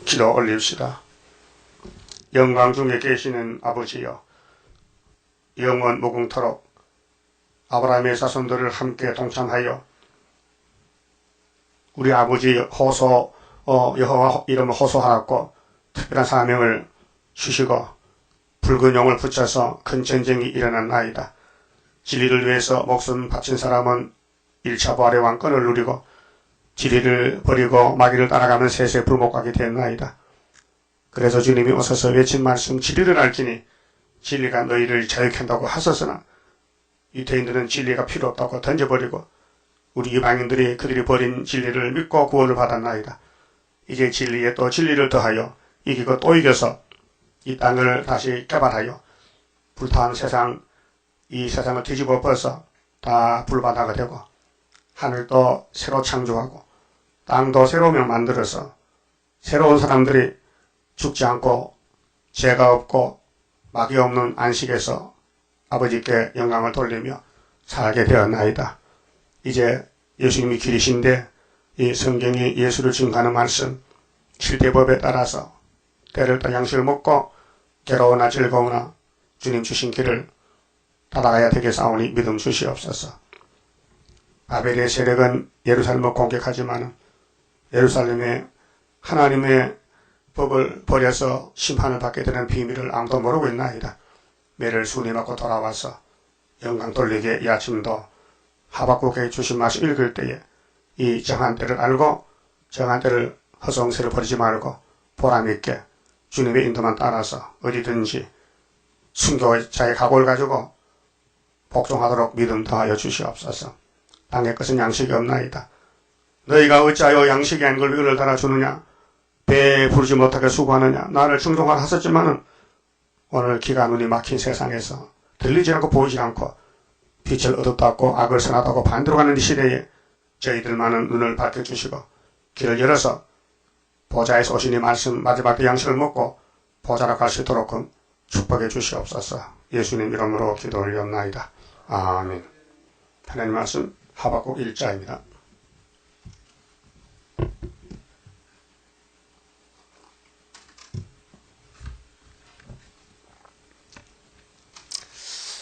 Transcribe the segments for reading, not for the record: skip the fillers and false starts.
기도 올립시다. 영광 중에 계시는 아버지여, 영원 무궁토록 아브라함의 자손들을 함께 동참하여 우리 아버지 여호와 이름을 호소하고 특별한 사명을 주시고 붉은 용을 붙여서 큰 전쟁이 일어났나이다. 진리를 위해서 목숨 바친 사람은 1차 부활의 왕권을 누리고 진리를 버리고 마귀를 따라가면 세세 불복하게 되었나이다. 그래서 주님이 오셔서 외친 말씀, 진리를 알지니 진리가 너희를 자유케 한다고 하셨으나 유대인들은 진리가 필요 없다고 던져버리고 우리 이방인들이 그들이 버린 진리를 믿고 구원을 받았나이다. 이제 진리에 또 진리를 더하여 이기고 또 이겨서 이 땅을 다시 개발하여 불타는 세상, 이 세상을 뒤집어 엎어서 다 불바다가 되고 하늘도 새로 창조하고 땅도 새로우며 만들어서 새로운 사람들이 죽지 않고 죄가 없고 마귀 없는 안식에서 아버지께 영광을 돌리며 살게 되었나이다. 이제 예수님이 길이신데 이 성경이 예수를 증거하는 말씀 7대 법에 따라서 때를 따 양식을 먹고 괴로우나 즐거우나 주님 주신 길을 따라가야 되겠사오니 믿음 주시옵소서. 바벨의 세력은 예루살렘을 공격하지만 예루살렘에 하나님의 법을 버려서 심판을 받게 되는 비밀을 아무도 모르고 있나이다. 매를 순위 맞고 돌아와서 영광 돌리게 이 아침도 하박국에 주신 말씀 읽을 때에 이 정한 때를 알고 정한 때를 허송세를 버리지 말고 보람있게 주님의 인도만 따라서 어디든지 순교자의 각오를 가지고 복종하도록 믿음 더하여 주시옵소서. 땅의 것은 양식이 없나이다. 너희가 어찌하여 양식이 아닌 걸 은을 달아주느냐, 배에 부르지 못하게 수고하느냐. 나를 충동하라 하셨지만은 오늘 기가 눈이 막힌 세상에서 들리지 않고 보이지 않고 빛을 어둡다고 악을 선하다고 반대로 가는 이 시대에 저희들만은 눈을 밝혀주시고 길을 열어서 보좌에서 오신 이 말씀 마지막 때 양식을 먹고 보좌로 갈 수 있도록 축복해 주시옵소서. 예수님 이름으로 기도 올렸나이다. 아멘. 하나님 말씀 하박국 1장입니다.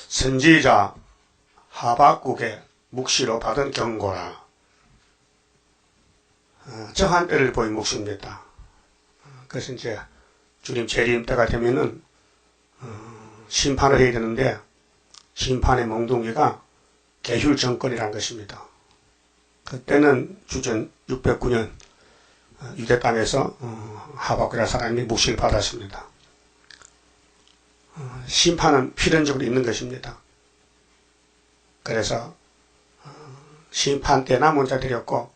선지자 하박국의 묵시로 받은 경고라. 정한 때를 보인 묵시입니다. 그래서 이제 주님 재림 때가 되면은 심판을 해야 되는데 심판의 몽둥이가 계율 정권이라는 것입니다. 그때는 주전 609년 유대 땅에서 하박국이라는 사람이 묵시를 받았습니다. 심판은 필연적으로 있는 것입니다. 그래서 심판 때나 문자 드렸고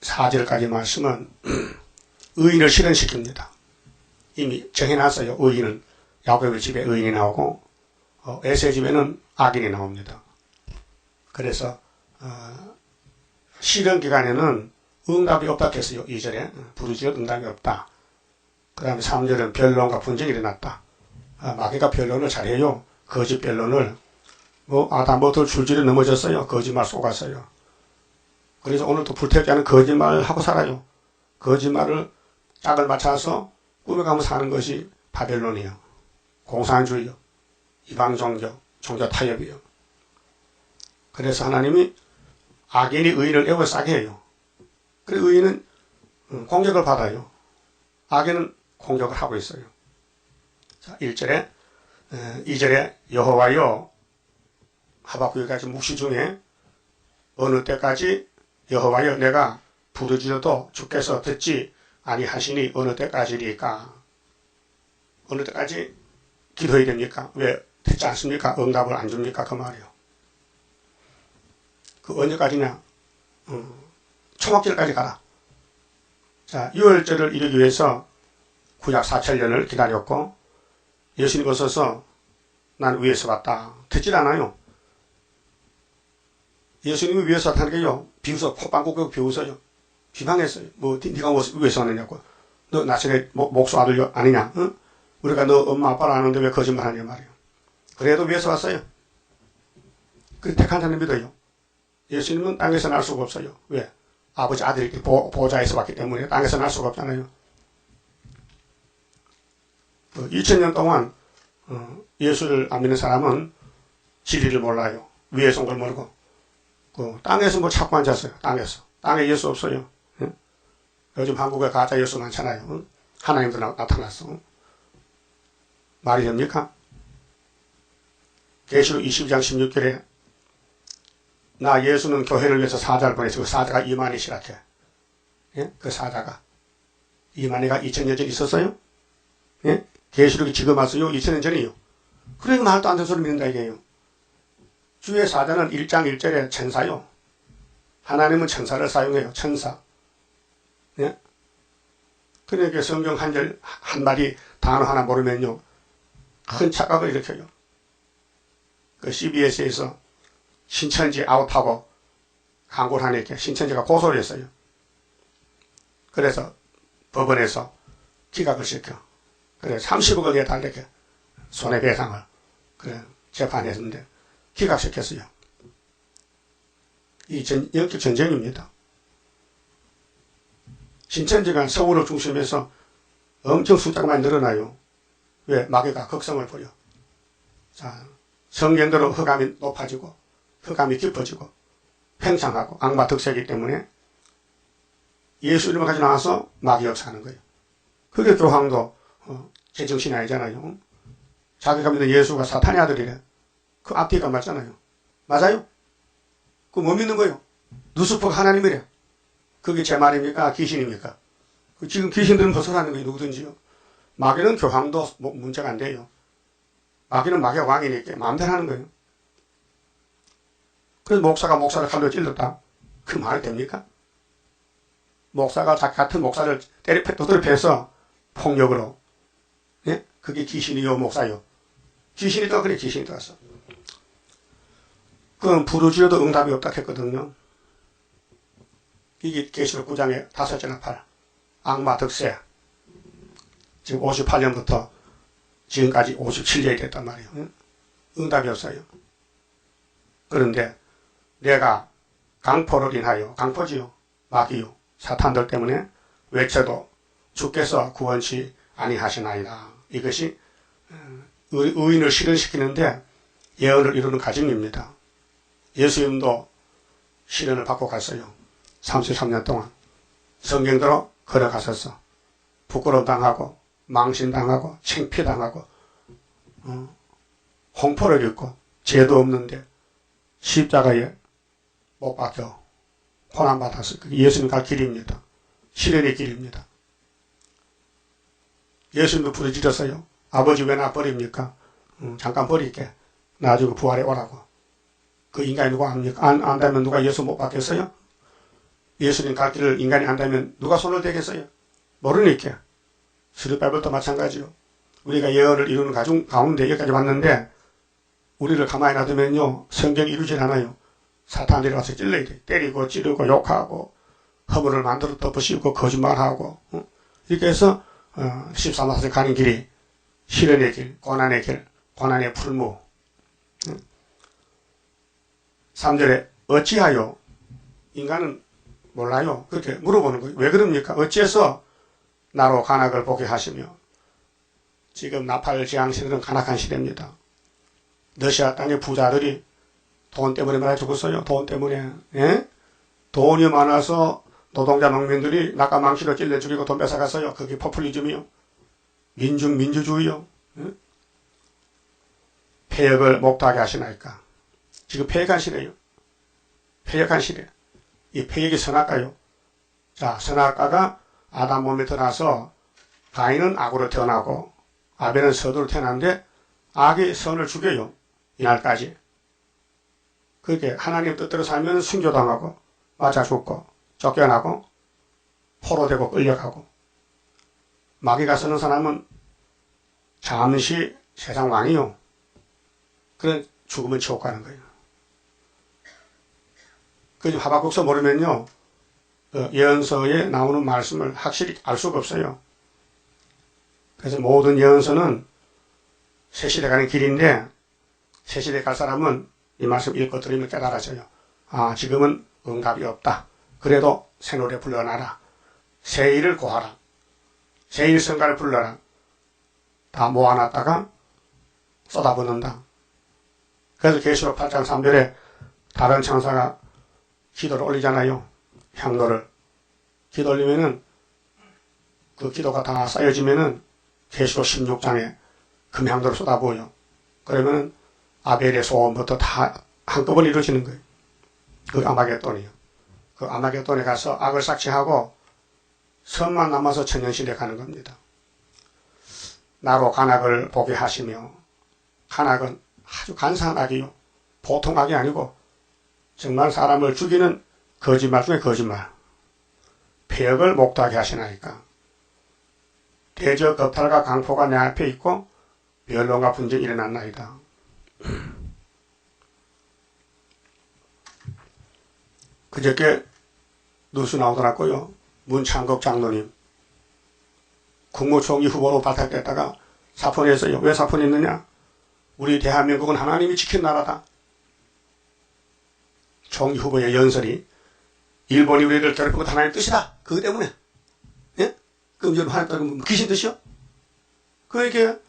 4절까지 말씀은 의인을 실현시킵니다. 이미 정해놨어요. 의인은 야곱의 집에 의인이 나오고 에서의 집에는 악인이 나옵니다. 그래서 실현 기간에는 응답이 없다 했어요. 2절에 부르짖어 응답이 없다. 그 다음에 3절은 변론과 분쟁이 일어났다. 마귀가 변론을 잘해요. 거짓 변론을 아담부터 줄줄이 넘어졌어요. 거짓말 쏘갔어요. 그래서 오늘도 불태우지 않은 거짓말을 하고 살아요. 거짓말을 짝을 맞춰서 꾸며가며 사는 것이 바벨론이에요. 공산주의요. 이방 종교, 종교 타협이요. 그래서 하나님이 악인이 의인을 에워싸게 해요. 그래서 의인은 공격을 받아요. 악인은 공격을 하고 있어요. 자, 1절에 2절에 여호와여, 하박국까지 묵시 중에 어느 때까지 여호와여 내가 부르짖어도 주께서 듣지 아니하시니 어느 때까지리까? 어느 때까지 기도해야 됩니까? 왜 듣지 않습니까? 응답을 안 줍니까? 그 말이요. 그 언제까지냐? 초막절까지 가라. 자, 6월절을 이루기 위해서 구약 4,000년을 기다렸고 예수님 오셔서 난 위에서 왔다. 듣질 않아요. 예수님이 위에서 왔다는 게요. 비웃어. 콧방귀 비웃어요. 비방했어요. 네가 위에서 왔느냐고. 너 나중에 목수 아들 아니냐? 응? 우리가 너 엄마 아빠를 아는데 왜 거짓말 하냐 말이에요. 그래도 위에서 왔어요. 그 택한 자는 믿어요. 예수님은 땅에서 날 수가 없어요. 왜? 아버지 아들이 보좌에서 왔기 때문에 땅에서 날 수가 없잖아요. 2000년 동안 예수를 안 믿는 사람은 진리를 몰라요. 위에서 온 걸 모르고 땅에서 뭐 찾고 앉았어요. 땅에 예수 없어요. 예? 요즘 한국에 가짜 예수 많잖아요. 하나님도 나타났어. 말이 됩니까? 계시록 22장 16절에 나 예수는 교회를 위해서 사자를 보내서 그 사자가 이만희시라케. 예? 그 사자가 이만희가 2000년 전 있었어요? 예? 계시록이 지금 왔어요? 2000년 전이요. 그러니까 말도 안 되는 소리 믿는다 이게요. 주의 사자는 1장 1절에 천사요. 하나님은 천사를 사용해요. 천사. 예? 그러니까 성경 한 마디 단어 하나 모르면요. 큰 착각을 일으켜요. 그 CBS에서 신천지 아웃하고 광고를 하니까 신천지가 고소를 했어요. 그래서 법원에서 기각을 시켜. 그래 30억을 달래게 손해배상을 그래 재판했는데 기각시켰어요. 이 영적 전쟁입니다. 신천지가 서울을 중심해서 엄청 숫자가 많이 늘어나요. 왜? 마귀가 극성을 부려. 자, 성경대로 흑암이 높아지고 흑암이 깊어지고 팽창하고 악마 득세이기 때문에 예수 이름을 가지고 나와서 마귀 역사하는 거예요. 그게 교황도 제정신이 아니잖아요. 자기가 믿는 예수가 사탄의 아들이래. 그 앞뒤가 맞잖아요. 맞아요? 그거 못 믿는 거예요. 누스퍼가 하나님이래. 그게 제 말입니까? 귀신입니까? 지금 귀신들은 벗어나는 거예요. 누구든지요. 마귀는 교황도 문제가 안 돼요. 마귀는 마귀가 왕이니까 마음대로 하는 거예요. 그래서 목사가 목사를 칼로 찔렀다. 그 말이 됩니까? 목사가 자기 같은 목사를 두드려 패서 폭력으로. 예? 그게 귀신이요, 목사요. 귀신이다, 그래, 귀신이다. 그건 부르짖어도 응답이 없다 했거든요. 이게 계시록 9장의 5절나 8. 악마 득세. 지금 58년부터 지금까지 57년이 됐단 말이에요. 응? 응답이 없어요. 그런데 내가 강포를 인하여, 강포지요, 마귀요, 사탄들 때문에 외쳐도 주께서 구원치 아니하시나이다. 이것이 의인을 실현시키는데 예언을 이루는 과정입니다. 예수님도 실현을 받고 갔어요. 33년 동안 성경대로 걸어갔었어. 부끄러움 당하고 망신당하고 창피당하고 홍포를 입고 죄도 없는데 십자가에 못 박혀 고난받았어요. 예수님 갈 길입니다. 실현의 길입니다. 예수님도 부르짖었어요. 아버지 왜 나 버립니까? 잠깐 버릴게. 나중에 부활해 오라고. 그 인간이 누가 압니까? 안다면 누가 예수 못 받겠어요? 예수님 갈 길을 인간이 안다면 누가 손을 대겠어요? 모르니까. 스루바벨도 마찬가지요. 우리가 예언을 이루는 가운데 여기까지 왔는데 우리를 가만히 놔두면요. 성경이 이루질 않아요. 사탄들이 와서 찔러야 돼. 때리고 찌르고 욕하고 허물을 만들어 덮으시고 거짓말하고 이렇게 해서 13마세 가는 길이 실현의 길, 고난의 길, 고난의 풀무. 3절에 어찌하여 인간은 몰라요. 그렇게 물어보는 거예요. 왜 그럽니까? 어찌해서 나로 간악을 보게 하시며 지금 나팔 재앙 시대는 간악한 시대입니다. 러시아 땅의 부자들이 돈 때문에 많이 죽었어요. 돈 때문에. 예? 돈이 많아서 노동자 농민들이 낙가망시로 찔러 죽이고 돈 뺏어갔어요. 그게 포퓰리즘이요. 민주주의요. 예? 폐역을 목도하게 하시나이까. 지금 폐역한 시대요. 폐역한 시대. 이 폐역이 선악과요. 자, 선악과가 아담 몸에 들어나서 가인은 악으로 태어나고 아벨은 선으로 태어났는데 악이 선을 죽여요. 이날까지. 그렇게 하나님 뜻대로 살면 순교당하고 맞아 죽고 쫓겨나고 포로되고 끌려가고 마귀가 쓰는 사람은 잠시 세상 왕이요. 그런 죽으면 지옥 가는 거예요. 그 하박국서 모르면요. 예언서에 나오는 말씀을 확실히 알 수가 없어요. 그래서 모든 예언서는 새시대 가는 길인데 새시대 갈 사람은 이 말씀 읽고 들으면 깨달아져요. 아, 지금은 응답이 없다. 그래도 새노래 불러놔라. 세일을 고하라. 세일성가를 불러라. 다 모아놨다가 쏟아붓는다. 그래서 계시록 8장 3절에 다른 천사가 기도를 올리잖아요. 향로를. 기도 올리면은 그 기도가 다 쌓여지면은 계시록 16장에 금향로를 쏟아부어요. 그러면은 아벨의 소원부터 다 한꺼번에 이루어지는 거예요. 그 아마겟돈이요. 그 아마겟돈에 가서 악을 삭제하고 선만 남아서 천년시대 가는 겁니다. 나로 간악을 보게 하시며, 간악은 아주 간사한 악이요. 보통 악이 아니고 정말 사람을 죽이는 거짓말 중에 거짓말. 폐역을 목도하게 하시나이까. 대저 겁탈과 강포가 내 앞에 있고 변론과 분쟁이 일어났나이다. 그저께 뉴스 나오더라고요. 문창극 장로님 국무총리 후보로 발탁됐다가 사표냈어요. 왜 사표냈느냐? 우리 대한민국은 하나님이 지킨 나라다. 총리 후보의 연설이 일본이 우리를 괴롭힌 것 하나님의 뜻이다. 그것 때문에. 예? 그럼 여러분 하나님 귀신 뜻이요? 그에게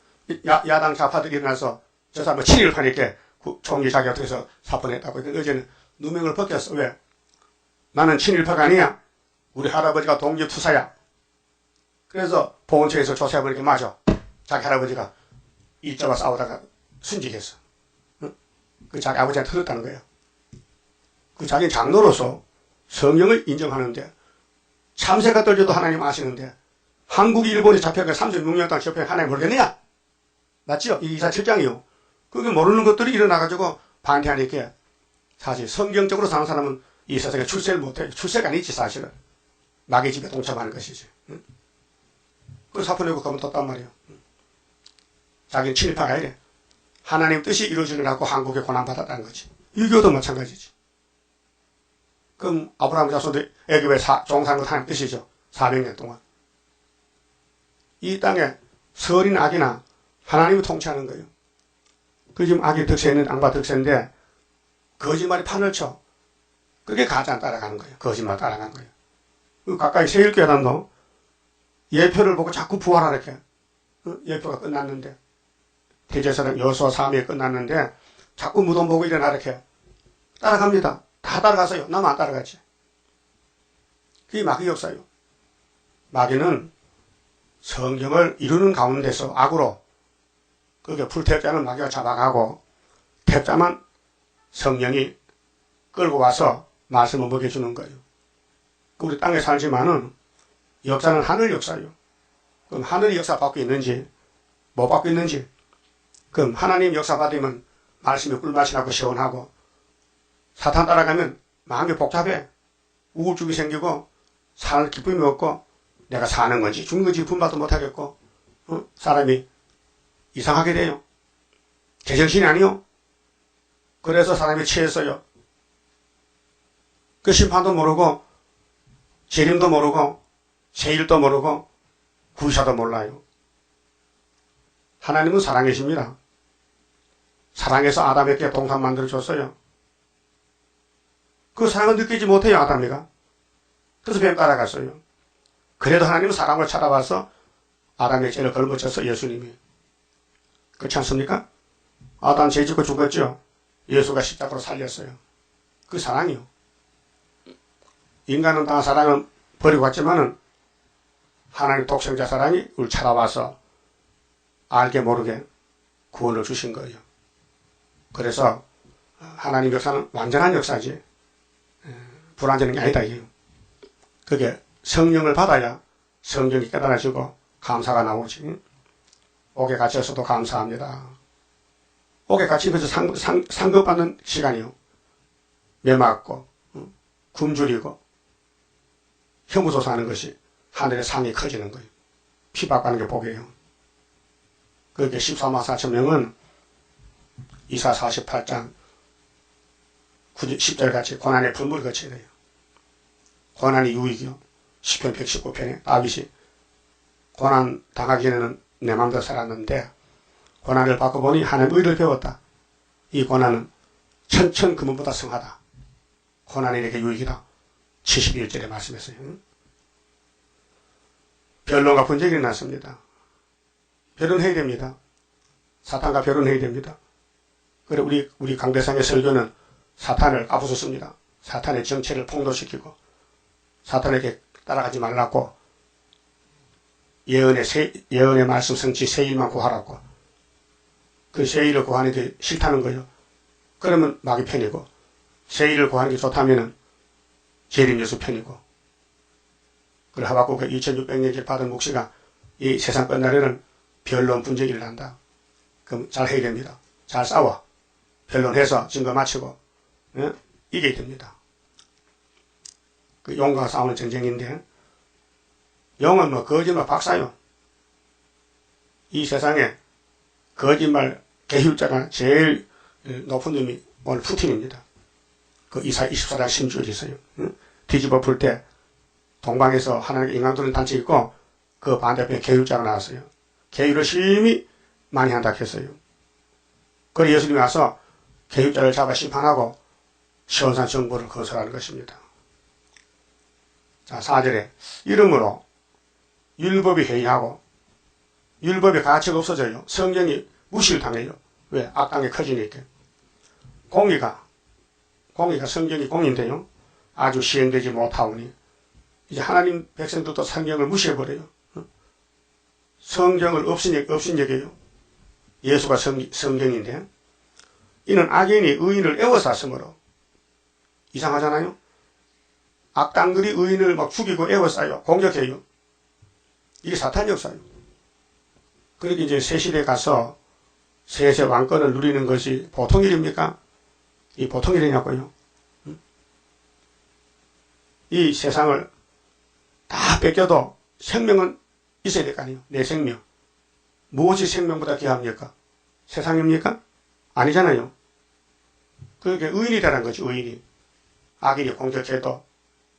야당 좌파들이 일어나서 저 사람은 친일파니까 총리 자격을 통해서 사표냈다고. 어제는 누명을 벗겼어. 왜? 나는 친일파가 아니야. 우리 할아버지가 독립투사야. 그래서 보훈처에서 조사해보니까 맞아. 자기 할아버지가 이자와 싸우다가 순직했어. 응? 그 자기 아버지한테 들었다는 거예요. 그 자기 장로로서 성령을 인정하는데 참새가 떨려도 하나님 아시는데 한국이 일본에 잡혀가 36년 동안 접해 하나님 모르겠느냐? 맞죠? 이 247장이요. 그게 모르는 것들이 일어나가지고 반대하니까 사실 성경적으로 사는 사람은 이 세상에 출세를 못해. 출세가 아니지 사실은. 마귀 집에 동참하는 것이지. 응? 그 사표 내고 가면 떴단 말이에요. 자기는 친일파가 아니래. 하나님 뜻이 이루어지려고 한국에 고난받았다는 거지. 유교도 마찬가지지. 그럼 아브라함 자손들 애굽에 종사한 건 하나님 뜻이죠. 400년 동안. 이 땅에 설이나 악이나 하나님이 통치하는 거예요. 그 지금 악의 득세는 악과 득세인데 거짓말이 판을 쳐. 그게 가짜 따라가는 거예요. 거짓말 따라가는 거예요. 가까이 세일교회단도 예표를 보고 자꾸 부활하렇게. 예표가 끝났는데 대제사장 여호수아 3위에 끝났는데 자꾸 무덤 보고 일어나 이렇게 따라갑니다. 다 따라가서요. 나만 안 따라가지. 그게 마귀 역사예요. 마귀는 성경을 이루는 가운데서 악으로 그게 불태자는 마귀가 잡아가고 태자만 성령이 끌고 와서 말씀을 먹여주는 거예요. 우리 땅에 살지만은 역사는 하늘 역사예요. 그럼 하늘이 역사 받고 있는지 뭐 받고 있는지 그럼 하나님 역사 받으면 말씀이 꿀맛이 나고 시원하고 사탄 따라가면 마음이 복잡해. 우울증이 생기고 사는 기쁨이 없고 내가 사는 건지 죽는 건지 분별도 못하겠고 사람이 이상하게 돼요. 제정신이 아니요. 그래서 사람이 취했어요. 그 심판도 모르고 재림도 모르고 세일도 모르고 구사도 몰라요. 하나님은 사랑이십니다. 사랑해서 아담에게 동산 만들어줬어요. 그 사랑을 느끼지 못해요. 아담이가. 그래서 뱀 따라갔어요. 그래도 하나님은 사람을 찾아와서 아담의 죄를 걸머쳐서 예수님이. 그렇지 않습니까? 아담 죄 짓고 죽었죠. 예수가 십자가로 살렸어요. 그 사랑이요. 인간은 다 사랑을 버리고 갔지만은 하나님 독생자 사랑이 우리 찾아와서 알게 모르게 구원을 주신 거예요. 그래서 하나님 역사는 완전한 역사지 불완전한 게 아니다 이게요. 그게 성령을 받아야 성경이 깨달아지고 감사가 나오지. 옥에 갇혀서도 감사합니다. 옥에 갇히면서 상급받는 시간이요. 매맞고 굶주리고 혐오소사하는 것이 하늘의 상이 커지는 거예요. 피박하는 게 복이에요. 그렇게 14만 4천 명은 이사 48장 10절 같이 고난의 불물을 거쳐야 돼요. 고난이 유익이요. 시편 119편에 다윗이 고난 당하기 전에는 내 마음대로 살았는데 고난을 받고 보니 하나님 의를 배웠다. 이 고난은 천천 금은보다 성하다. 고난이 내게 유익이다. 71절에 말씀했어요. 변론과 분쟁이 일어났습니다. 변론해야 됩니다. 사탄과 변론해야 됩니다. 그래 우리 강대상의 설교는 사탄을 까부쉈습니다. 사탄의 정체를 폭로시키고 사탄에게 따라가지 말라고 예언의 말씀 성취 세일만 구하라고. 그 세일을 구하는 게 싫다는 거예요. 그러면 마귀 편이고, 세일을 구하는 게 좋다면은 재림 예수 편이고. 그래 하박국 2600년째 받은 묵시가 이 세상 끝날에는 변론 분쟁이 일어난다. 그럼 잘 해야 됩니다. 잘 싸워. 변론해서 증거 마치고 이겨야 됩니다. 그 용과 싸우는 전쟁인데, 용은 뭐 거짓말 박사요. 이 세상에 거짓말 계율자가 제일 높은 놈이 오늘 푸틴입니다. 그 이사야 24장 신주에 있어요. 뒤집어 풀 때 동방에서 하나님의 인간들은 단체 있고 그 반대편에 계율자가 나왔어요. 계율을 심히 많이 한다 했어요. 그래서 예수님이 와서 계율자를 잡아 심판하고 시온산 정보를 거설하는 것입니다. 자, 4절에 이러므로 율법이 해이하고 율법의 가치가 없어져요. 성경이 무시를 당해요. 왜? 악당이 커지니까. 공의가 성경이 공인데요. 아주 시행되지 못하오니 이제 하나님 백성들도 성경을 무시해버려요. 성경을 없인 얘기예요. 예수가 성경인데 이는 악인이 의인을 애워쌌으므로. 이상하잖아요. 악당들이 의인을 막 죽이고 애워싸요. 공격해요. 이게 사탄 역사예요. 그렇게 이제 새 시대에 가서 세세 왕권을 누리는 것이 보통 일입니까? 이 보통 일이냐고요. 이 세상을 다 뺏겨도 생명은 있어야 될 거 아니에요. 내 생명. 무엇이 생명보다 귀합니까? 세상입니까? 아니잖아요. 그게 의인이 되라는 거지, 의인이. 악인이 공격해도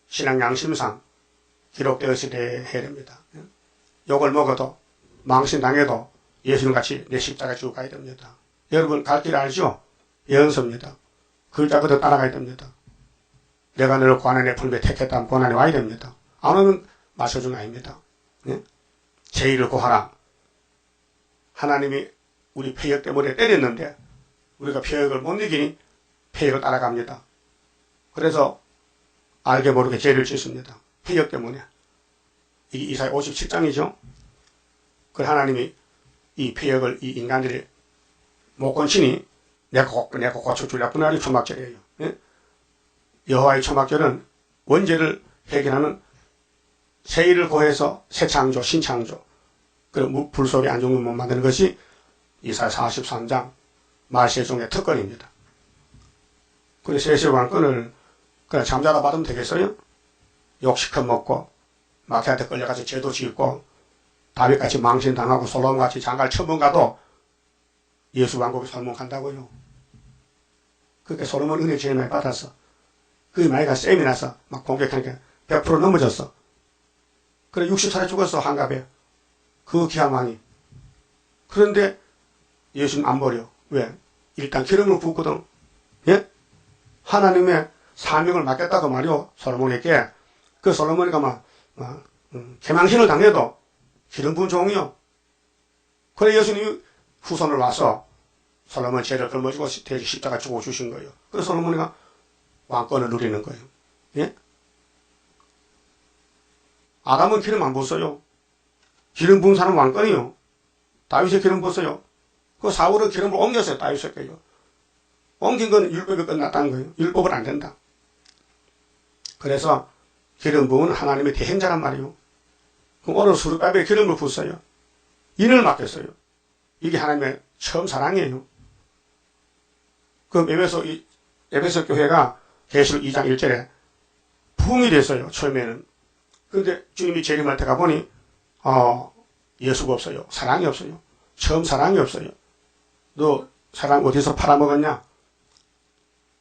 신앙 양심상 기록되어서 해야 됩니다. 욕을 먹어도 망신당해도 예수님같이 내 십자가 지고 가야 됩니다. 여러분 갈 길 알죠? 예언서입니다. 글자 그대로 따라가야 됩니다. 내가 너를 고난의 풀에 택했다면 고난에 와야 됩니다. 안 오면 마셔준 아닙니다. 네? 제의를 구하라. 하나님이 우리 폐역 때문에 때렸는데 우리가 폐역을 못 이기니 폐역을 따라갑니다. 그래서 알게 모르게 죄를 짓습니다. 폐역 때문에. 이게 이사야 57장이죠. 그 하나님이 이 폐역을 이 인간들이 못 건치니 내가 고쳐주려고 하는 초막절이에요. 예? 여호와의 초막절은 원죄를 해결하는 세일을 고해서 새 창조, 신창조, 그 불 속에 안 죽는 못 만드는 것이 이사야 43장 말세종의 특권입니다. 그래서 세세 왕권을 그냥 잠자다 받으면 되겠어요? 욕시컷 먹고 마귀한테 끌려가서 죄도 짓고 다윗같이 망신당하고 솔로몬같이 장가를 처분 가도 예수 왕국에 솔몬 간다고요. 그러니까 솔로몬 은혜 제일 많이 받았어. 그 마이가 쌤이 나서 막 공격하니까 100% 넘어졌어. 그래 60살에 죽었어 한갑에. 그 귀한 왕이. 그런데 예수는 안 버려. 왜? 일단 기름을 붓거든. 예? 하나님의 사명을 맡겼다고 말이요. 솔로몬에게. 그 솔로몬이가 개망신을 당해도 기름 부은 종이요. 그래 예수님이 후손을 와서 솔로몬 죄를 걸머지고 십자가 주고 주신 거예요. 그래서 솔로몬이가 왕권을 누리는 거예요. 예? 아담은 기름 안 부었어요. 기름 부은 사람은 왕권이요. 다윗의 기름 부었어요. 그 사울은 기름을 옮겼어요. 다윗에게요. 옮긴 건 율법이 끝났다는 거예요. 율법은 안 된다. 그래서 기름 부은 하나님의 대행자란 말이에요. 그럼 오늘 수르바벨에 기름을 붓어요. 인을 맡겼어요. 이게 하나님의 처음 사랑이에요. 그럼 에베소 교회가 계시록 2장 1절에 부흥이 됐어요. 처음에는. 그런데 주님이 재림할 때 가보니 예수가 없어요. 사랑이 없어요. 처음 사랑이 없어요. 너 사랑 어디서 팔아먹었냐?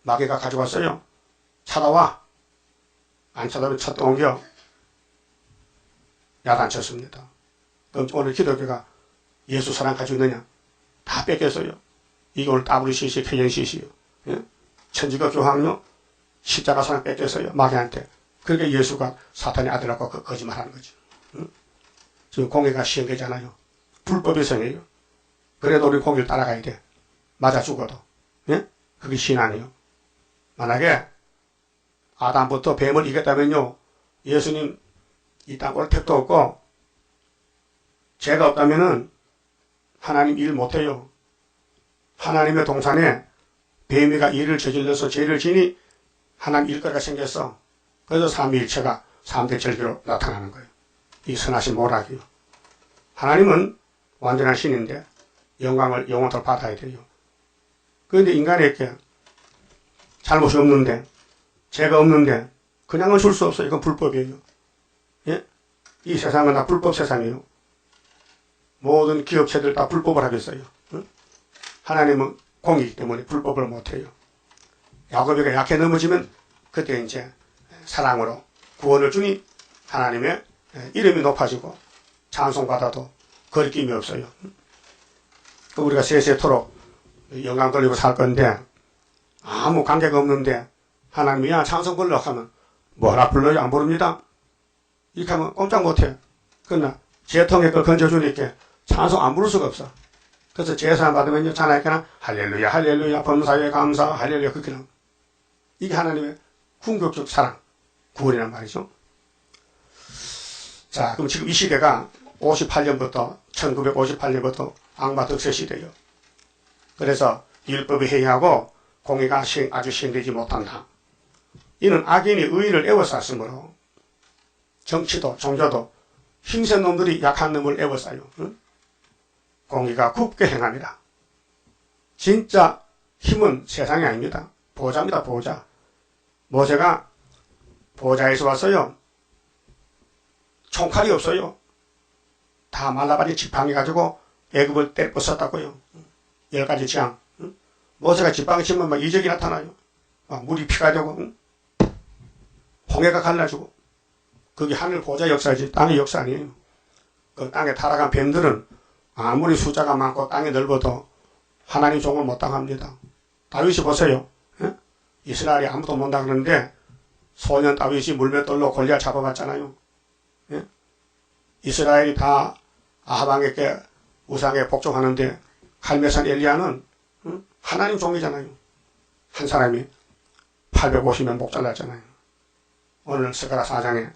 마귀가 가져왔어요. 찾아와. 안 찾아오면 쳤다 옮겨. 야단쳤습니다. 그럼 오늘 기독교가 예수 사랑 가지고 있느냐? 다 뺏겼어요. 이게 오늘 WCC, KNCC요. 예? 천주교 교황요? 십자가 사랑 뺏겼어요. 마귀한테. 그러니까 예수가 사탄의 아들라고 거짓말하는 거죠. 응? 지금 공의가 시행되잖아요. 불법의 성이에요. 그래도 우리 공의를 따라가야 돼. 맞아 죽어도. 예? 그게 신앙이에요. 만약에 아담부터 뱀을 이겼다면요, 예수님 이 땅 올 택도 없고 죄가 없다면은 하나님 일 못해요. 하나님의 동산에 뱀이가 일을 저질러서 죄를 지니 하나님 일거리가 생겼어. 그래서 삼위일체가 3대 절기로 나타나는 거예요. 이 선하신 모락이요. 하나님은 완전한 신인데 영광을 영원토록 받아야 돼요. 그런데 인간에게 잘못이 없는데, 죄가 없는데 그냥은 줄 수 없어요. 이건 불법이에요. 예? 이 세상은 다 불법 세상이에요. 모든 기업체들 다 불법을 하겠어요. 응? 하나님은 공이기 때문에 불법을 못해요. 야곱이가 약해 넘어지면 그때 이제 사랑으로 구원을 주니 하나님의 이름이 높아지고 찬송받아도 거리낌이 없어요. 우리가 세세토록 영광 돌리고 살 건데 아무 관계가 없는데 하나님이 야 찬송 불러 하면 뭐라 불러요? 안 부릅니다. 이렇게 하면 꼼짝 못해. 그러나 제통에 걸 건져주니까 찬송 안 부를 수가 없어. 그래서 제사 받으면요 찬양하니까 할렐루야 할렐루야 범사에 감사 할렐루야 그렇게 나옵니다. 이게 하나님의 궁극적 사랑 구원이란 말이죠. 자, 그럼 지금 이 시대가 58년부터 1958년부터 악마 득세 시대예요. 그래서 율법이 해이하고 공의가 아주 시행되지 못한다. 이는 악인이 의인을 애워쌌으므로 정치도 종교도 힘센 놈들이 약한 놈을 애워싸요. 응? 공의가 굽게 행합니다. 진짜 힘은 세상이 아닙니다. 보좌입니다. 보좌. 모세가 보좌에서 왔어요. 총칼이 없어요. 다 말라가지고 지팡이 가지고 애굽을 때려 부쉈다고요. 10가지 재앙. 응? 모세가 지팡이 치면 막 이적이 나타나요. 막 물이 피가 되고 응? 홍해가 갈라지고. 그게 하늘 보좌 역사지 땅의 역사 아니에요. 그 땅에 타락한 뱀들은 아무리 숫자가 많고 땅이 넓어도 하나님 종을 못 당합니다. 다윗이 보세요. 예? 이스라엘이 아무도 못 당하는데 소년 다윗이 물맷돌로 골리앗 잡아봤잖아요. 예? 이스라엘이 다 아하방에게 우상에 복종하는데 갈멜산 엘리야는 하나님 종이잖아요. 한 사람이 850년 목잘랐잖아요. 오늘 스가랴 4장에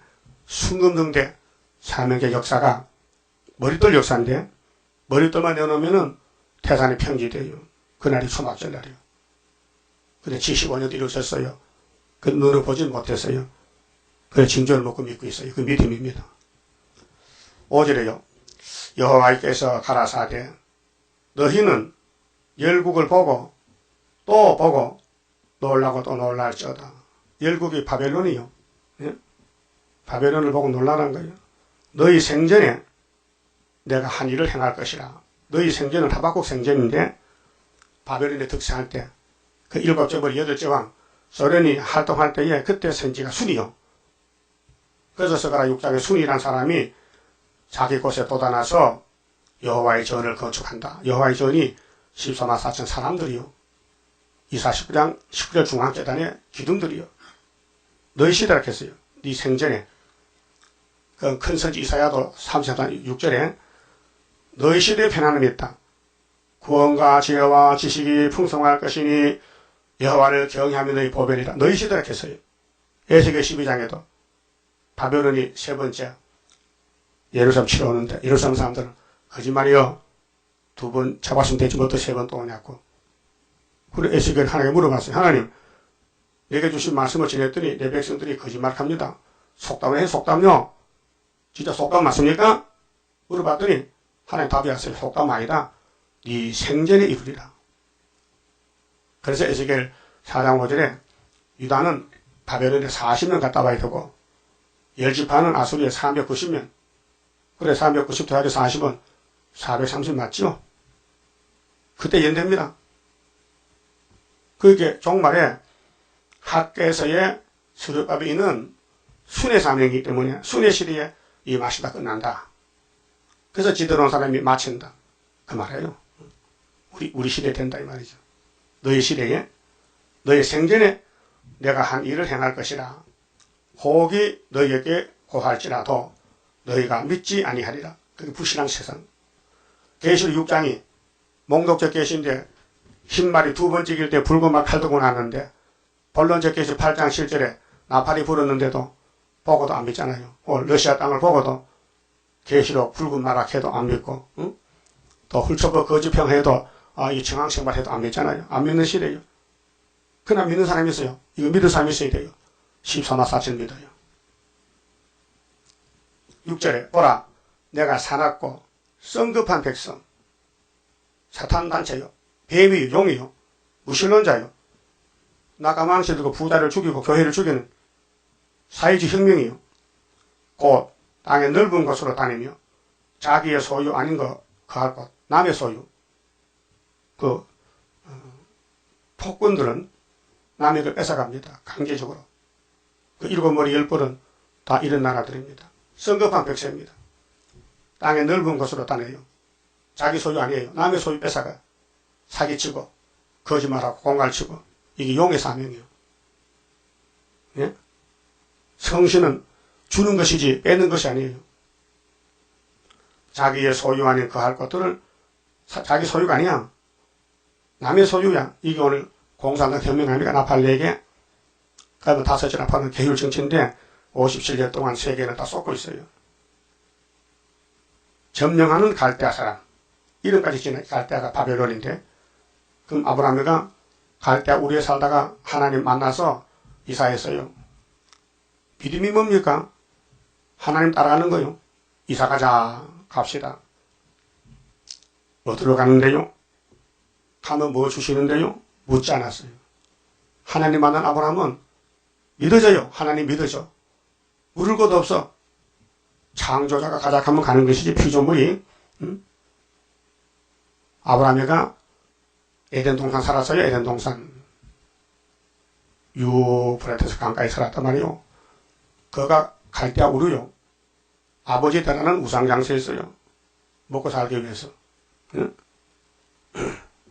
순금등대 사명제 역사가 머릿돌 역사인데 머릿돌만 내놓으면은 태산이 평지돼요. 그날이 초막절 날이에요. 근데 75년도 이루어졌어요. 그 눈으로 보진 못했어요. 그래 징조를 먹고 믿고 있어요. 그 믿음입니다. 5절에요. 여호와께서 가라사대 너희는 열국을 보고 또 보고 놀라고 또 놀랄지어다. 열국이 바벨론이요. 예? 바벨론을 보고 놀라는 거예요. 너희 생전에 내가 한 일을 행할 것이라. 너희 생전은 하박국 생전인데 바벨론에 득세할 때 그 7째 머리 8째 왕 소련이 활동할 때에 그때 선지가 순이요. 그래서 스가랴 6장에 순이란 사람이 자기 곳에 돋아나서 여호와의 전을 건축한다. 여호와의 전이 14만 4천 사람들이요. 이사 19장 19절 중앙재단의 기둥들이요. 너희 시대라 했어요. 네 생전에. 그 큰 선지 이사야도 34장 6절에 너희 시대에 편안함이 있다. 구원과 지혜와 지식이 풍성할 것이니 여호와를 경외하며 너희 보배리라. 너희 시대라 했어요. 에스겔 12장에도 바벨론이 세 번째 예루살렘 치러 오는데 예루살렘 사람들은 거짓말이요. 2번 잡았으면 되지 뭐 또 3번 또 오냐고. 그리고 에스겔 하나님께 물어봤어요. 하나님 내게 주신 말씀을 지냈더니 내 백성들이 거짓말합니다. 속담을 해 속담요. 진짜 속담 맞습니까? 물어봤더니 하나님 답이 왔어요. 속담 아니다. 네 생전에 이루리라. 그래서 에스겔 4장 5절에 유다는 바벨론에 40년 갔다 와야 되고 10지파는 아수리에 390년. 그래 390 더하기 40은 430 맞죠? 그때 연대입니다. 그게 종말에 학계에서의 수르바벨이 있는 순회 사명이기 때문에 순회 시대에 이 맛이 다 끝난다. 그래서 지도론 사람이 마친다. 그 말이에요. 우리 시대에 된다 이 말이죠. 너희 시대에 너희 생전에 내가 한 일을 행할 것이라. 혹이 너희에게 고할지라도 너희가 믿지 아니하리라. 그게 불신앙 세상. 계시록 6장이 몽독적 계시인데 흰말이 두 번 찍일 때 붉은 말 칼 들고 나는데 본론적 계시 8장 7절에 나팔이 불었는데도 보고도 안 믿잖아요. 러시아 땅을 보고도 계시록 붉은 마락해도 안 믿고, 응? 또 훌초버 거짓평해도 이 정황생활해도 안 믿잖아요. 안 믿는 시대예요. 그러나 믿는 사람이 있어요. 이거 믿을 사람이 있어야 돼요. 14나 4절 믿어요. 6절에 보라 내가 사납고 성급한 백성 사탄 단체요. 뱀이요. 용이요. 무신론자요. 나가망시 들고 부자를 죽이고 교회를 죽이는 사회주의 혁명이요. 곧 땅의 넓은 곳으로 다니며 자기의 소유 아닌 거 거할 것 남의 소유 폭군들은 남의 걸 뺏어갑니다. 강제적으로. 그 7머리 10벌은 다 이런 나라들입니다. 성급한 백성입니다. 땅의 넓은 곳으로 다녀요. 자기 소유 아니에요. 남의 소유 뺏어가 사기치고 거짓말하고 공갈치고 이게 용의 사명이에요. 예? 성신은 주는 것이지 뺏는 것이 아니에요. 자기의 소유 아닌 거할 것들을 자기 소유가 아니야. 남의 소유야. 이게 오늘 공산당 혁명 아닙니까? 나팔 4개, 그다음에 5개 나팔은 계율 정치인데 57년 동안 세계는 다 쏟고 있어요. 점령하는 갈대아 사람. 이름까지 지는 갈대아가 바벨론인데, 그럼 아브라함이가 갈대아 우리에 살다가 하나님 만나서 이사했어요. 믿음이 뭡니까? 하나님 따라가는 거요. 이사 가자. 갑시다. 어디로 가는데요? 가면 뭐 주시는데요? 묻지 않았어요. 하나님 만난 아브라함은 믿어져요. 하나님 믿어져. 물을 것도 없어. 창조자가 가자 하면 가는 것이지 피조물이. 아브라함이가 에덴 동산 살았어요. 에덴 동산. 유프라테스 강가에 살았단 말이요. 그가 갈대아 우르요. 아버지에 따라는 우상장사했어요. 먹고 살기 위해서. 응?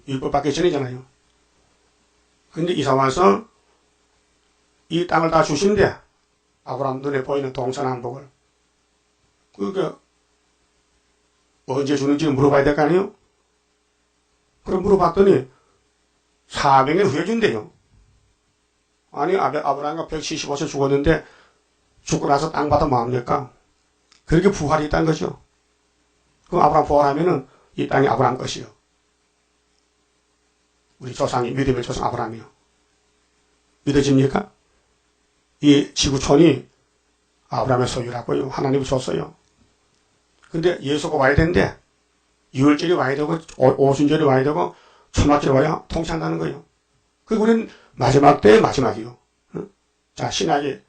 율법 받기 전이잖아요. 근데 이사 와서 이 땅을 다 주신대. 아브라함 눈에 보이는 동서남북을. 그게 언제 주는지 물어봐야 될 거 아니에요? 그럼 물어봤더니 400년 후에 준대요. 아니 아브라함이 175세 죽었는데 죽고 나서 땅 받아 뭐합니까? 그렇게 부활이 있다는 거죠. 그럼 아브라함 부활하면은 이 땅이 아브라함 것이요. 우리 조상이 믿음의 조상 아브라함이요. 믿어집니까? 이 지구촌이 아브라함의 소유라고요. 하나님이 줬어요. 근데 예수가 와야 되는데 유월절이 와야 되고 오순절이 와야 되고 초막절이 와야 통치한다는 거예요. 그리고 우리는 마지막 때의 마지막이요. 자, 신학이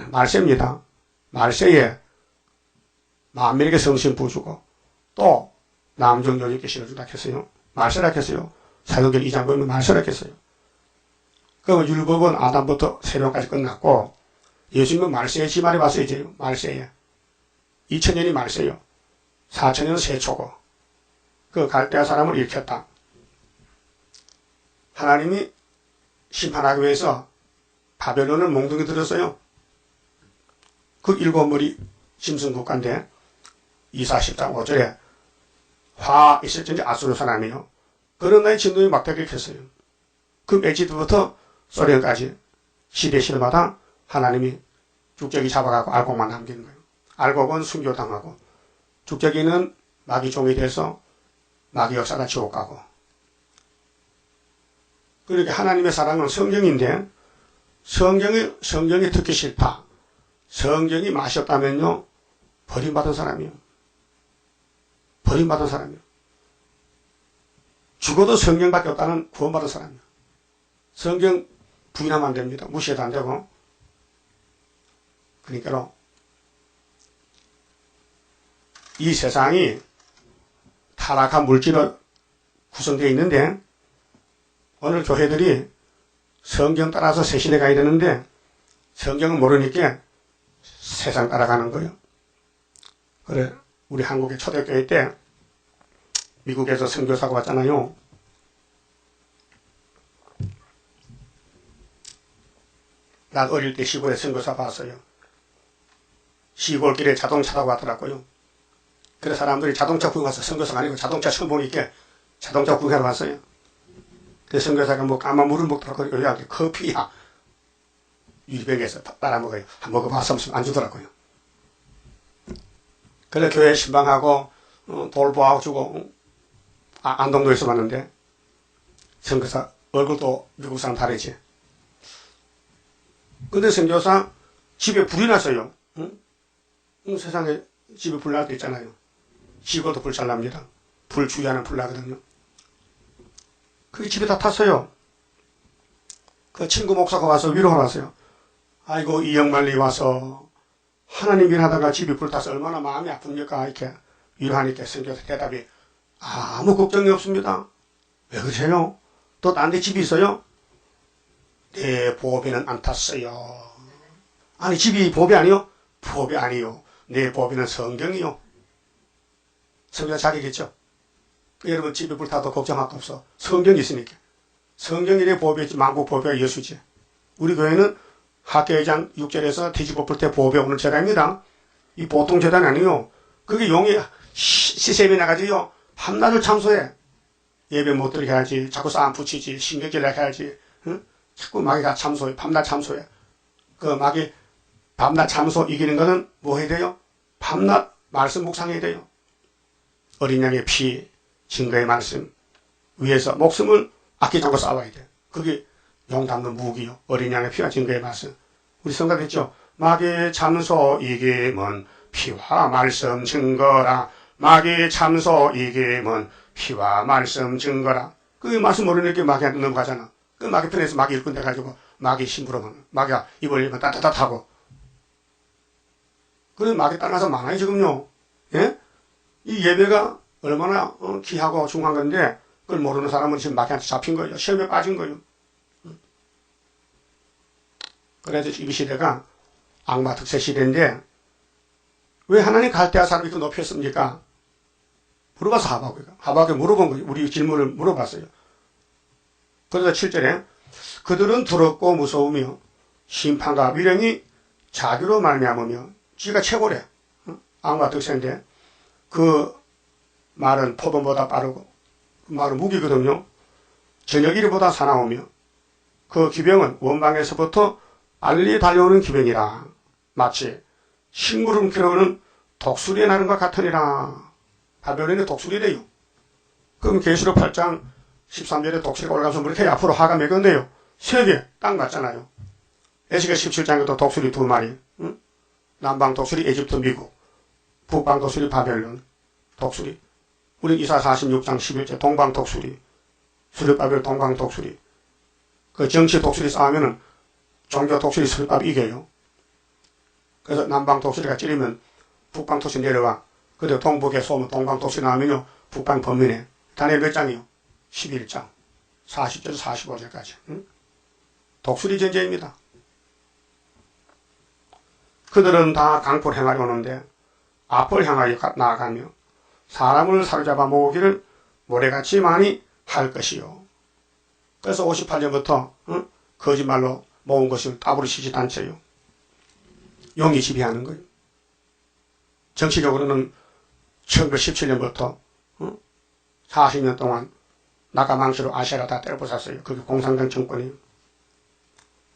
말세입니다. 말세에 만민에게 성신 부어주고 또 남정여직께 실어준다 했어요. 말세라 했어요. 사도행전 2장 보면 말세라 했어요. 그러면 율법은 아담부터 세명까지 끝났고 예수님은 말세에 지말이 왔어요. 이제 말세에 2000년이 말세요. 4000년은 세초고 그 갈대아 사람을 일으켰다. 하나님이 심판하기 위해서 바벨론을 몽둥이 들었어요. 그 7머리 짐승 국가인데 240장 5절에 화 있을진지 아수르 사람이요. 그런 나의 진동이 막대기를 켰어요. 그 에지드부터 소련까지 시대 시대마다 하나님이 죽적이 잡아가고 알곡만 남기는 거예요. 알곡은 순교당하고 죽적이는 마귀 종이 돼서 마귀 역사가 지옥 가고. 그러니까 하나님의 사랑은 성경인데 성경이 듣기 싫다. 성경이 맛이 없다면요. 버림받은 사람이요. 버림받은 사람이요. 죽어도 성경밖에 없다는 구원받은 사람이요. 성경 부인하면 안 됩니다. 무시해도 안 되고. 그러니까 이 세상이 타락한 물질로 구성되어 있는데 오늘 교회들이 성경 따라서 새 시대 가야 되는데 성경은 모르니까 세상 따라가는 거예요. 그래 우리 한국의 초대교회 때 미국에서 선교사가 왔잖아요. 난 어릴 때 시골에 선교사 봤어요. 시골길에 자동차 타고 왔더라고요. 그래서 사람들이 자동차 구경 와서 선교사가 아니고 자동차 처음 보니까 자동차 구경하러 왔어요. 그래서 선교사가 뭐 까만 물을 먹더라고요. 요리하게 커피야. 유리병에서 따라 먹어요. 한 먹어봐서 안 주더라고요. 그래 교회 신방하고 돌보하고 주고 안동도에서 봤는데 선교사 얼굴도 미국 사람 다르지. 근데 선교사 집에 불이 났어요. 응? 세상에 집에 불 날 때 있잖아요. 시골도 불 잘 납니다. 불 주의하는 불 나거든요. 그게 집에 다 탔어요. 그 친구 목사가 와서 위로하러 왔어요. 아이고 이 영말리 와서 하나님 일하다가 집이 불타서 얼마나 마음이 아픕니까? 이렇게 위로하니까 선교사 대답이 아무 걱정이 없습니다. 왜 그러세요? 또 딴 데 집이 있어요? 내 보배는 안 탔어요. 아니 집이 보배 아니요? 보배 아니요. 내 보배는 성경이요. 성경 자기겠죠? 여러분 집에 불타도 걱정할 거 없어. 성경이 있으니까. 성경이 내 보배지 만국 보배가 예수지. 우리 교회는 학계회장 6절에서 뒤집어 풀 때 보배 오는 재단입니다. 이 보통 재단이 아니요. 그게 용이 시샘이 나가지요. 밤낮을 참소해. 예배 못 들게 해야지. 자꾸 싸움 붙이지. 신경질 내게 해야지. 응? 자꾸 마귀가 참소해. 밤낮 참소해. 그 마귀 밤낮 참소 이기는 거는 뭐 해야 돼요? 밤낮 말씀 묵상해야 돼요. 어린 양의 피, 증거의 말씀 위에서 목숨을 아끼지 않고 싸워야 돼. 그게 용 담는 무기요. 어린 양의 피와 증거의 말씀. 우리 성가됐죠? 마귀의 참소 이김은 피와 말씀 증거라. 마귀의 참소 이김은 피와 말씀 증거라. 그 말씀 모르니까 마귀한테 넘어가잖아. 그 마귀 편에서 마귀 일꾼 돼가지고 마귀 심부름하면 마귀가 입을 열면 따뜻하고. 그래 마귀 따라서 많아요 지금요. 예? 이 예배가 얼마나 귀하고 중요한 건데 그걸 모르는 사람은 지금 마귀한테 잡힌 거예요. 시험에 빠진 거예요. 그래서 이 시대가 악마 특세 시대인데 왜 하나님 갈대아 사람이 그 높였습니까? 물어봐서 하박국에 물어본 거예요. 우리 질문을 물어봤어요. 그래서 7절에 그들은 두렵고 무서우며 심판과 미련이 자기로 말미암으며 지가 최고래. 악마 특세인데 그 말은 포도보다 빠르고 그 말은 무기거든요. 저녁 이르보다 사나우며 그 기병은 원방에서부터 빨리 달려오는 기병이라. 마치 심구름 키우는 독수리의 나는 것 같으니라. 바벨론의 독수리래요. 그럼 계시록 8장 13절에 독수리가 올라가서 이렇게 앞으로 화가 매건데요. 3개 딱 맞잖아요. 에스겔 17장에도 독수리 2마리. 응? 남방 독수리 에집트 미국, 북방 독수리 바벨론 독수리. 우리 이사 46장 11절 동방 독수리, 수르바벨 동방 독수리. 그 정치 독수리 싸우면은 종교 독수리 수르바벨 이겨요. 그래서 남방 독수리가 찌르면 북방 독수리 내려와. 그리고 동북에 쏘면 동방 독수리 나오면요 북방 범민에. 단에 몇 장이요? 11장 40절 45절까지. 응? 독수리 전쟁입니다. 그들은 다 강포를 행하려 오는데 앞을 향하여 나아가며 사람을 사로잡아 모으기를 모래같이 많이 할 것이요. 그래서 58년부터 거짓말로 모은 것을 따브르시지 단체요. 용이 지배하는 거예요. 정치적으로는 1917년부터 40년 동안 나가망치로 아시아를 다 때려부쉈어요. 그게 공산당 정권이에요.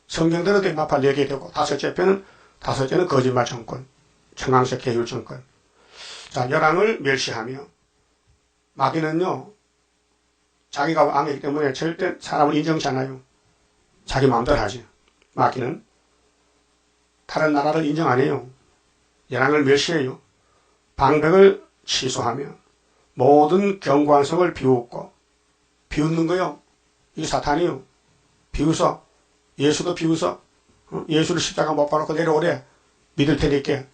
성경대로 마파 4개 되고 다섯째는 거짓말 정권, 청황색 계율 정권. 자, 열왕을 멸시하며 마귀는요 자기가 왕이기 때문에 절대 사람을 인정치 않아요. 자기 마음대로 하지. 마귀는 다른 나라를 인정 안 해요. 열왕을 멸시해요. 방백을 취소하며 모든 경관성을 비웃고. 비웃는 거요. 이게 사탄이요. 비웃어. 예수도 비웃어. 예수를 십자가 못 박아놓고 내려오래. 믿을 테니까.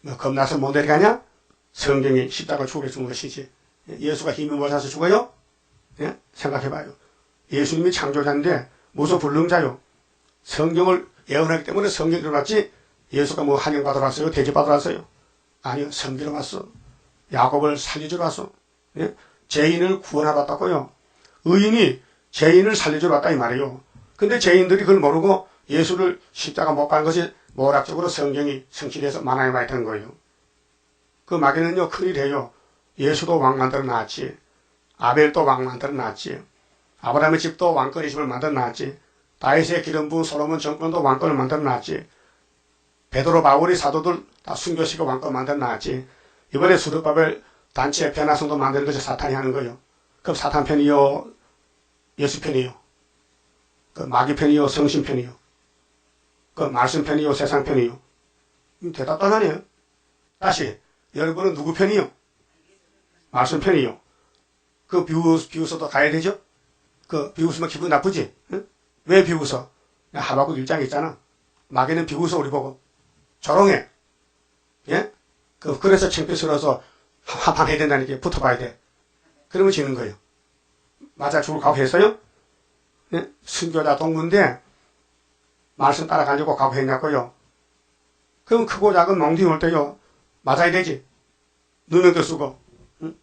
뭐 겁나서 못 내려가냐? 성경이 십자가 죽여 죽은 것이지. 예수가 힘이 못해서 죽어요? 예? 생각해봐요. 예수님이 창조자인데 무슨 불능자요. 성경을 예언하기 때문에 성경으로 왔지 예수가 뭐 환영받으러 왔어요? 대접받으러 왔어요? 아니요. 섬기러 왔어. 야곱을 살려주러 왔어. 예? 죄인을 구원하러 왔다고요. 의인이 죄인을 살려주러 왔다 이 말이에요. 근데 죄인들이 그걸 모르고 예수를 십자가 못 박은 것이 모락적으로 성경이 성취돼서 만화에 많이 된 거예요. 그 마귀는요, 큰일이에요. 예수도 왕 만들어 놨지. 아벨도 왕 만들어 놨지. 아브라함의 집도 왕권의 집을 만들어 놨지. 다윗의 기름 부은 솔로몬 정권도 왕권을 만들어 놨지. 베드로 바울이 사도들 다 순교시켜 왕권 만들어 놨지. 이번에 수르바벨 단체 변화성도 만드는 것이 사탄이 하는 거예요. 그럼 사탄 편이요, 예수 편이요, 그 마귀 편이요, 성신 편이요, 그 말씀 편이요, 세상 편이요. 대답 떠나네요. 다시 여러분은 누구 편이요? 말씀 편이요. 그 비웃어도 가야 되죠? 그 비웃으면 기분 나쁘지? 응? 왜 비웃어? 하박국 1장 있잖아. 마귀는 비웃어 우리 보고. 조롱해. 예? 그래서 창피스러워서 한판 해야 된다니까 붙어봐야 돼. 그러면 지는 거예요. 맞아 죽을 각오했어요? 예? 순교자 동문인데 말씀 따라가려고 각오했냐고요? 그럼 크고 작은 몽둥이 올 때요. 맞아야 되지. 누명도 쓰고. 응?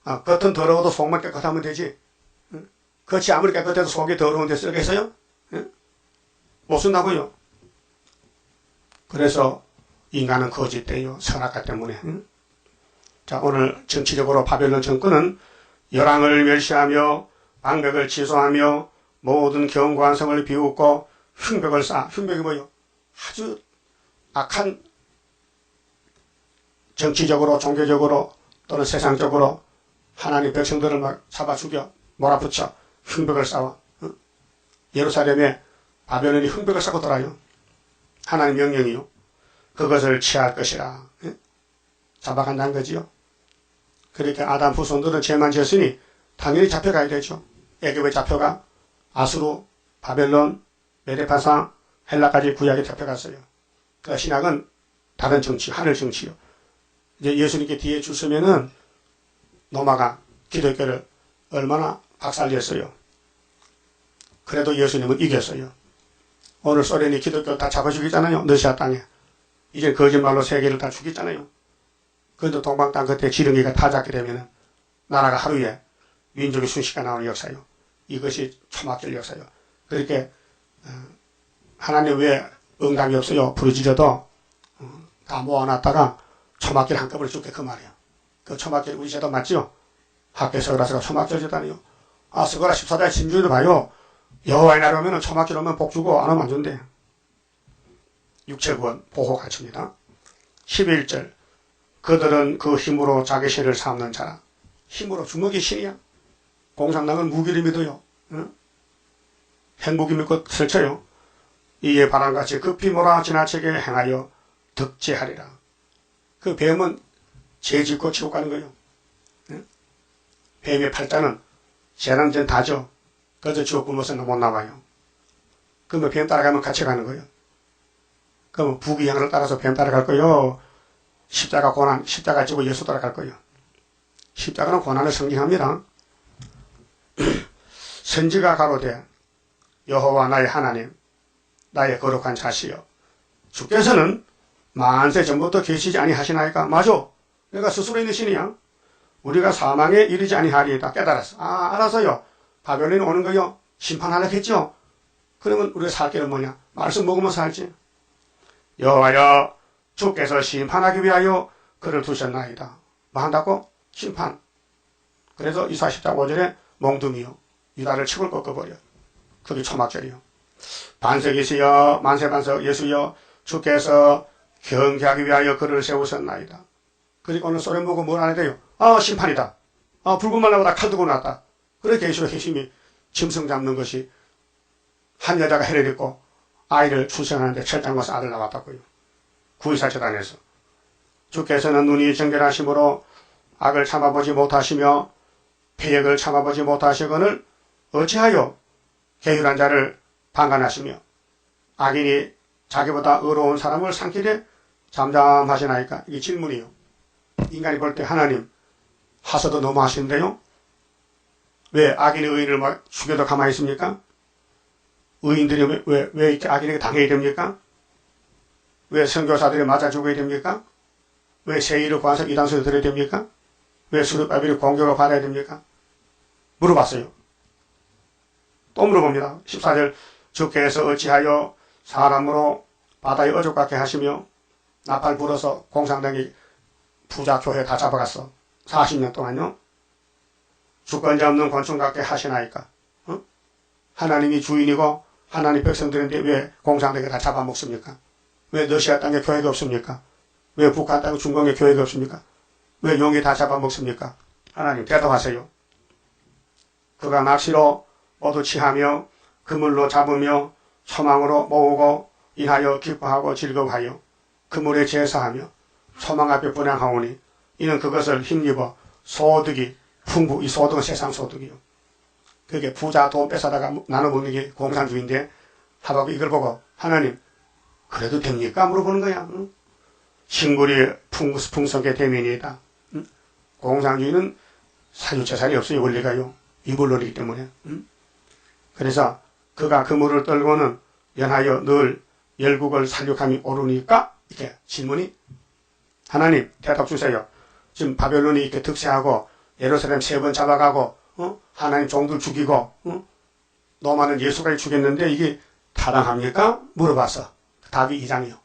겉은 더러워도 속만 깨끗하면 되지. 응? 겉이 아무리 깨끗해도 속이 더러운데 쓰겠어요? 응? 못 쓴다고요. 그래서 인간은 거짓돼요. 선악과 때문에. 응? 자, 오늘 정치적으로 바벨론 정권은 열왕을 멸시하며 방백을 취소하며 모든 경관성을 비웃고 흉벽을 쌓아. 흉벽이 뭐요? 아주 악한 정치적으로 종교적으로 또는 세상적으로 하나님 백성들을 막 잡아 죽여 몰아붙여 흉벽을 쌓아. 응? 예루살렘에 바벨론이 흉벽을 쌓고 돌아요. 하나님 명령이요. 그것을 취할 것이라. 응? 잡아간다는 거지요. 그러니까 아담 후손들은 죄만 지었으니 당연히 잡혀가야 되죠. 애굽에 잡혀가 아수르, 바벨론, 메데파상, 헬라까지 구약에 잡혀갔어요. 그 신약은 다른 정치, 하늘 정치요. 이제 예수님께 뒤에 줄 서면은 로마가 기독교를 얼마나 박살냈어요. 그래도 예수님은 이겼어요. 오늘 소련이 기독교 다 잡아 죽이잖아요. 러시아 땅에. 이제 거짓말로 세계를 다 죽이잖아요. 그런데 동방땅 그때 지렁이가 타잡게 되면 나라가 하루에 민족의 순식간 나오는 역사요. 이것이 초막절 역사요. 그렇게 하나님 왜 응답이 없어요? 부르짖어도 다 모아놨다가 초막절 한꺼번에 죽게 그 말이에요. 그 초막절 우리 제도 맞죠? 학교 서그라스가 초막절 제다니요. 서그라 14장 진주도 봐요. 여호와의 날 오면 초막절 오면 복 주고 안 오면 안 준대. 육체구원 보호 가르칩니다. 11절 그들은 그 힘으로 자기 신을 삼는 자라. 힘으로 주먹이 신이야. 공산당은 무기를 믿어요. 응? 핵무기 믿고 설쳐요. 이에 바람같이 급히 몰아 지나치게 행하여 득제하리라. 그 뱀은 죄 짓고 지옥 가는 거예요. 응? 뱀의 팔자는 재난전 다죠. 그래서 지옥 굶어서 못 나와요. 그러면 뱀 따라가면 같이 가는 거예요. 그러면 부귀향을 따라서 뱀 따라갈 거예요. 십자가 고난, 십자가 지고 예수 따라갈 거예요. 십자가는 고난을 상징합니다. 선지가 가로되 여호와 나의 하나님 나의 거룩한 자시여 주께서는 만세 전부터 계시지 아니하시나이까. 맞아. 내가 스스로 있는 신이야. 우리가 사망에 이르지 아니하리이다. 깨달았어. 알아서요. 바벨론이 오는 거요. 심판하려고 했죠. 그러면 우리가 살 길은 뭐냐? 말씀 먹으면 살지. 여호와여 주께서 심판하기 위하여 그를 두셨나이다. 뭐 한다고? 심판. 그래서 이사 10장 5절에 몽둥이요. 유다를 칩을 꺾어버려. 그게 초막절이요. 반석이시여 만세반석 예수여 주께서 경계하기 위하여 그를 세우셨나이다. 그리고 오늘 소련 보고 뭘 안 해야 돼요? 심판이다. 붉은 말나보다 칼 두고 났다. 그렇게 예수의 핵심이 짐승 잡는 것이 한 여자가 해를 입고 아이를 출생하는데 철장과서 아들 나왔다고요. 구이사처단에서 주께서는 눈이 정결하심으로 악을 참아보지 못하시며 패역을 참아보지 못하시거늘 어찌하여 계율한 자를 방관하시며 악인이 자기보다 의로운 사람을 삼키되 잠잠하시나이까. 이게 질문이요. 인간이 볼 때 하나님 하소도 너무 하시는데요. 왜 악인이 의인을 막 죽여도 가만히 있습니까? 의인들이 왜 이렇게 악인에게 당해야 됩니까? 왜 선교사들이 맞아 죽어야 됩니까? 왜 세일을 구해서 이단소에 들어야 됩니까? 왜 수르바벨이 공격을 받아야 됩니까? 물어봤어요. 또 물어봅니다. 14절 주께서 어찌하여 사람으로 바다에 어족같게 하시며 나팔 불어서 공산당이 부자 교회 다 잡아갔어. 40년 동안요. 주권자 없는 권총 같게 하시나이까. 어? 하나님이 주인이고 하나님 백성들인데 왜 공산당이 다 잡아먹습니까? 왜 러시아 땅에 교회가 없습니까? 왜 북한 땅에 중동에 교회가 없습니까? 왜 용이 다 잡아먹습니까? 하나님 대답하세요. 그가 낚시로 모두 취하며 그물로 잡으며 소망으로 모으고 인하여 기뻐하고 즐거워하여 그물에 제사하며 소망 앞에 분양하오니 이는 그것을 힘입어 소득이 풍부, 이 소득은 세상 소득이요. 그게 부자 돈 뺏어다가 나눠 먹는 게 공산주의인데 하박국 이걸 보고 하나님 그래도 됩니까? 물어보는 거야. 응? 신골이 풍성하게 되면이다. 응? 공산주의는 사유재산이 없어요. 원리가요. 이불론이기 때문에. 응? 그래서 그가 그물을 떨고는 연하여 늘 열국을 살육함이 오르니까 이렇게 질문이 하나님 대답 주세요. 지금 바벨론이 이렇게 득세하고 예루살렘 3번 잡아가고 하나님 종들 죽이고 너만은 예수까지 죽였는데 이게 타당합니까? 물어봤어. 답이 2장이요.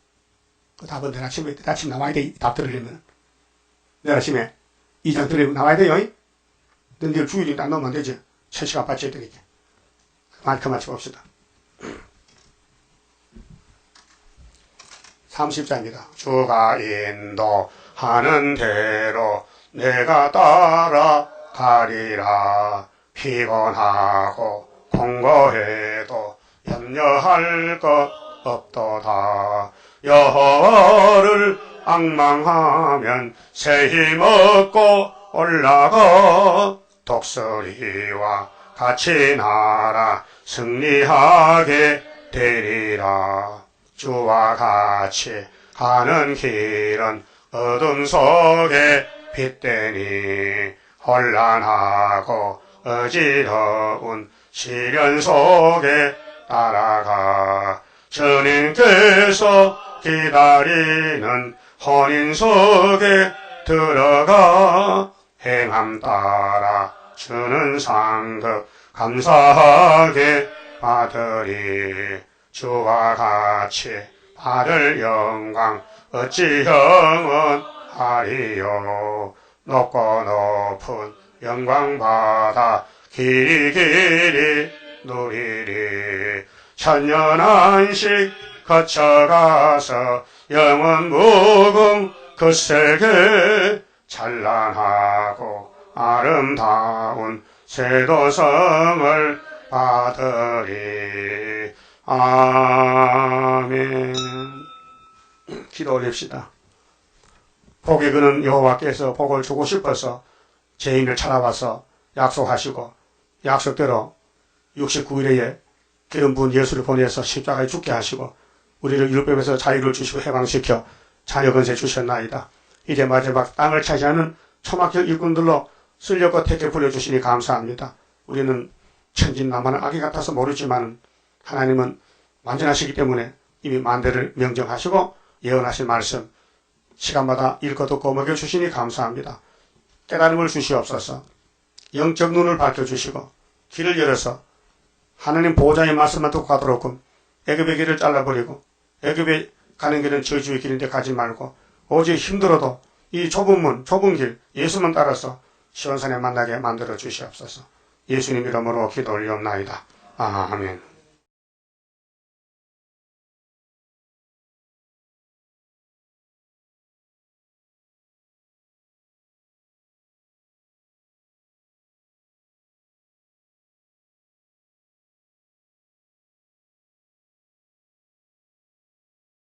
그 답은 내일 아침 나와야 돼. 답 들으려면 내일 아침에 2장 들으면 나와야 돼요. 근데 내일 주일이 딱 넣으면 되지. 3시간 빠져야 되니까. 그만 봅시다. 30장입니다. 주가 인도하는 대로 내가 따라가리라. 피곤하고 공고해도 염려할 것 없도다. 여호와를 앙망하면 새 힘 얻고 올라가 독수리와 같이 날아 승리하게 되리라. 주와 같이 가는 길은 어둠 속에 빛되니 혼란하고 어지러운 시련 속에 따라가 주님께서 기다리는 혼인 속에 들어가 행함 따라 주는 상급 감사하게 받으리. 주와 같이 받을 영광 어찌 영원하리요. 높고 높은 영광 받아 길이 누리리. 천년 안식 거쳐가서 영원 무궁 그 세계 찬란하고 아름다운 세도성을 받으리. 아멘. 기도 올립시다. 복이 그는 여호와께서 복을 주고 싶어서 죄인을 찾아와서 약속하시고 약속대로 69일에 기름 부은 예수를 보내서 십자가에 죽게 하시고 우리를 율법에서 자유를 주시고 해방시켜 자녀 건세 주셨나이다. 이제 마지막 땅을 차지하는 초막절 일꾼들로 쓸려고 택해 불려주시니 감사합니다. 우리는 천진난만한 아기 같아서 모르지만 하나님은 완전하시기 때문에 이미 만대를 명정하시고 예언하신 말씀 시간마다 읽고 듣고 먹여주시니 감사합니다. 깨달음을 주시옵소서. 영적 눈을 밝혀주시고 길을 열어서 하나님 보호자의 말씀만 듣고 가도록 애굽의 길을 잘라버리고 애굽에 가는 길은 저주의 길인데 가지 말고 오직 힘들어도 이 좁은 문, 좁은 길 예수만 따라서 시온산에 만나게 만들어 주시옵소서. 예수님 이름으로 기도 올리옵나이다. 아멘.